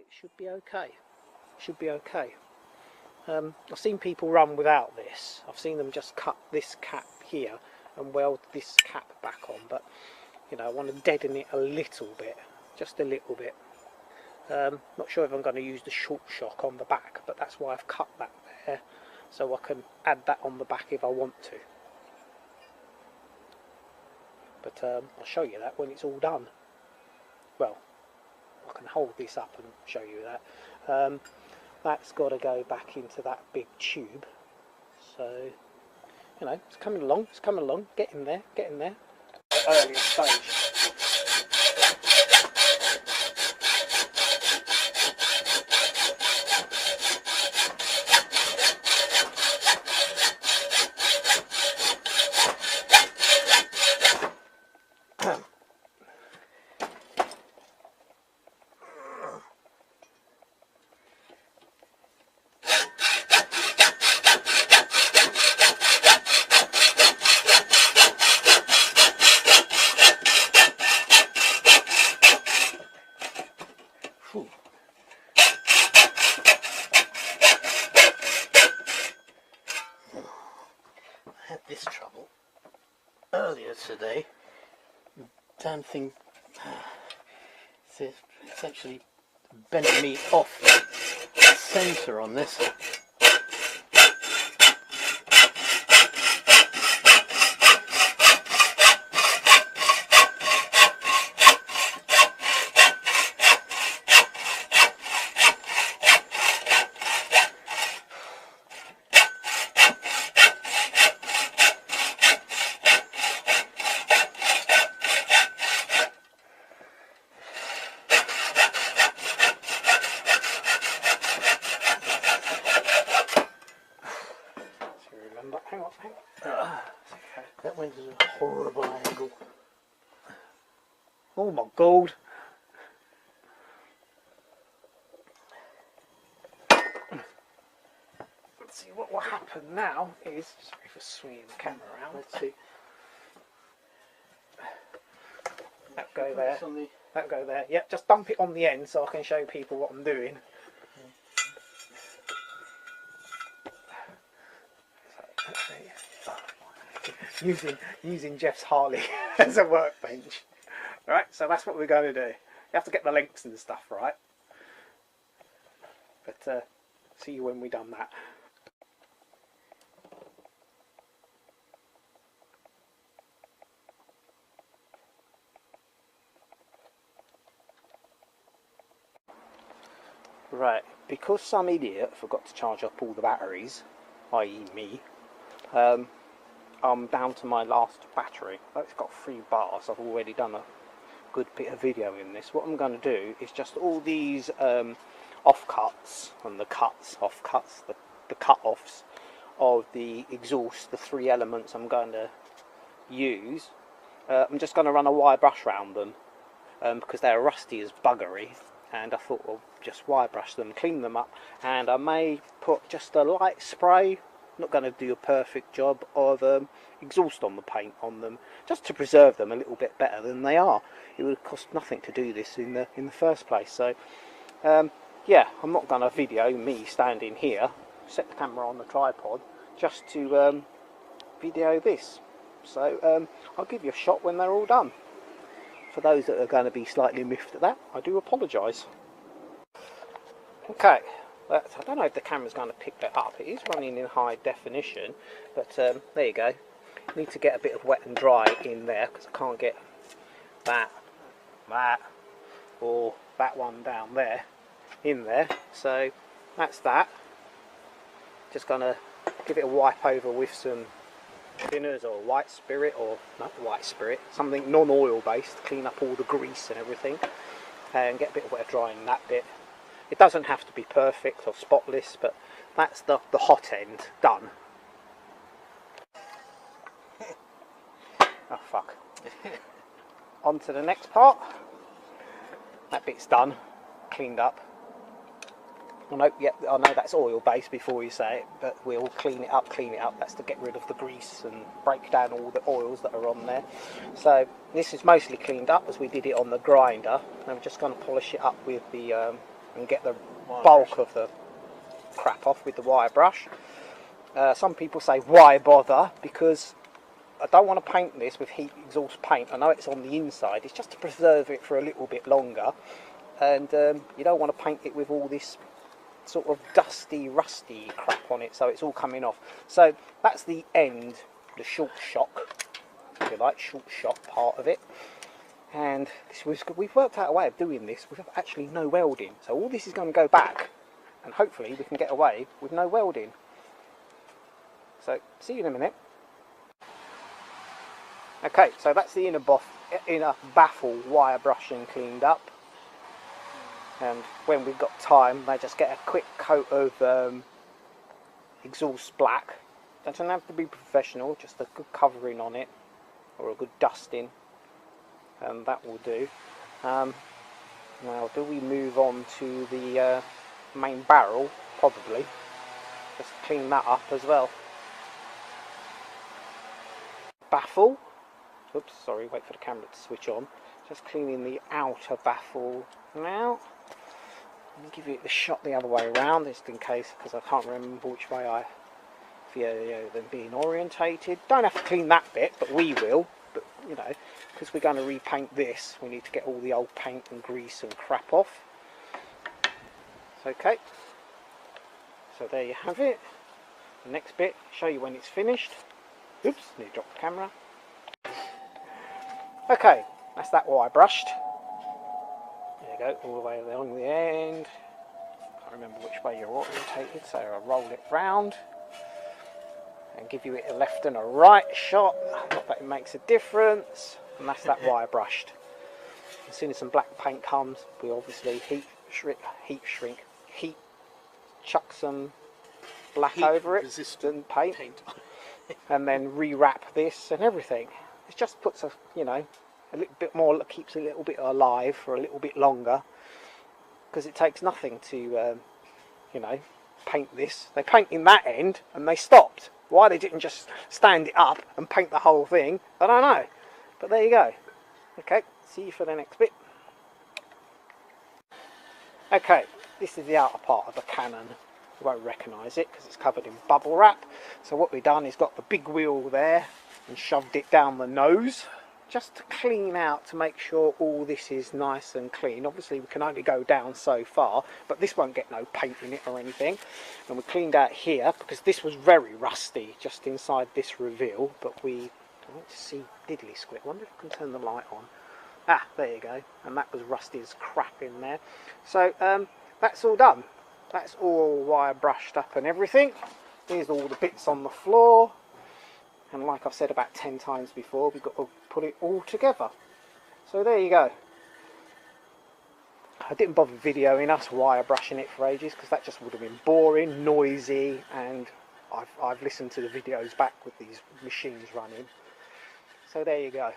should be okay. Should be okay. I've seen people run without this. I've seen them just cut this cap here and weld this cap back on, but you know, I want to deaden it a little bit, just a little bit. Not sure if I'm going to use the short shock on the back, but that's why I've cut that there, so I can add that on the back if I want to. But I'll show you that when it's all done. Well, I can hold this up and show you that. That's got to go back into that big tube. So, you know, it's coming along, getting there, Earlier stage. I had this trouble earlier today. Damn thing essentially bent me off centre on this. Hang on. Okay. That went at a horrible angle. Oh my god. Let's see what will happen now is, sorry for swinging the camera around, let's see. That go there, that go there. Yep, just dump it on the end so I can show people what I'm doing. Using Jeff's Harley as a workbench. Right, so that's what we're going to do. You have to get the lengths and stuff right. But see you when we've done that. Right, because some idiot forgot to charge up all the batteries, i.e. me, I'm down to my last battery. It's got 3 bars. I've already done a good bit of video in this. What I'm going to do is just all these offcuts and the offcuts, the cut-offs of the exhaust, the 3 elements I'm going to use. I'm just going to run a wire brush around them because they're rusty as buggery, and I thought I'll just wire brush them, clean them up, and I may put just a light spray. Not going to do a perfect job of exhaust on the paint on them, just to preserve them a little bit better than they are. It would cost nothing to do this in the first place. So yeah, I'm not going to video me standing here, set the camera on the tripod, just to video this. So I'll give you a shot when they're all done. For those that are going to be slightly miffed at that, I do apologise. Okay. I don't know if the camera's going to pick that up. It is running in high definition, but there you go. Need to get a bit of wet and dry in there because I can't get that, or that one down there in there. So that's that. Just going to give it a wipe over with some thinners or white spirit, or not white spirit, something non-oil based, clean up all the grease and everything, and get a bit of wet and dry in that bit. It doesn't have to be perfect or spotless, but that's the hot end done. Oh fuck. On to the next part. That bit's done, cleaned up. I know that's oil based before you say it, but we'll clean it up. That's to get rid of the grease and break down all the oils that are on there. So this is mostly cleaned up as we did it on the grinder. And we're just going to polish it up with the and get the bulk of the crap off with the wire brush. Some people say, why bother? Because I don't want to paint this with heat exhaust paint. I know it's on the inside, it's just to preserve it for a little bit longer, and you don't want to paint it with all this sort of dusty, rusty crap on it, so it's all coming off. So that's the end, the short shock, if you like, short shock part of it. And we've worked out a way of doing this with actually no welding. So all this is going to go back, and hopefully we can get away with no welding. So see you in a minute. Okay, so that's the inner baffle wire brushing cleaned up. And when we've got time, they just get a quick coat of exhaust black. Doesn't have to be professional, just a good covering on it, or a good dusting, and that will do. Now, do we move on to the main barrel? Probably. Just clean that up as well. Baffle. Oops, sorry, wait for the camera to switch on. Just cleaning the outer baffle now. I'll give you the shot the other way around, just in case, because I can't remember which way I feel them being orientated. Don't have to clean that bit, but we will. But you know, because we're going to repaint this, we need to get all the old paint and grease and crap off. It's okay. So there you have it. The next bit, show you when it's finished. Oops, nearly dropped the camera. Okay, that's that wire brushed. There you go, all the way along the end. Can't remember which way you're orientated, so I'll roll it round and give you it a left and a right shot. Not that it makes a difference. And that's that wire brushed. As soon as some black paint comes, we obviously heat chuck some black heat over it, resistant paint. And then rewrap this and everything. It just puts a, you know, a little bit more, keeps a little bit alive for a little bit longer, because it takes nothing to, you know, paint this. They paint in that end and they stopped. Why they didn't just stand it up and paint the whole thing, I don't know. But there you go. Okay, see you for the next bit. Okay, this is the outer part of the cannon. You won't recognise it because it's covered in bubble wrap. So what we've done is got the big wheel there and shoved it down the nose, just to clean out, to make sure all this is nice and clean. Obviously we can only go down so far, but this won't get no paint in it or anything. And we cleaned out here because this was very rusty just inside this reveal, but I want to see diddly squid. I wonder if I can turn the light on. Ah, there you go. And that was rusty as crap in there. So that's all done. That's all wire brushed up and everything. Here's all the bits on the floor. And like I've said about 10 times before, we've got to put it all together. So there you go. I didn't bother videoing us wire brushing it for ages because that just would have been boring, noisy, and I've listened to the videos back with these machines running. So there you go.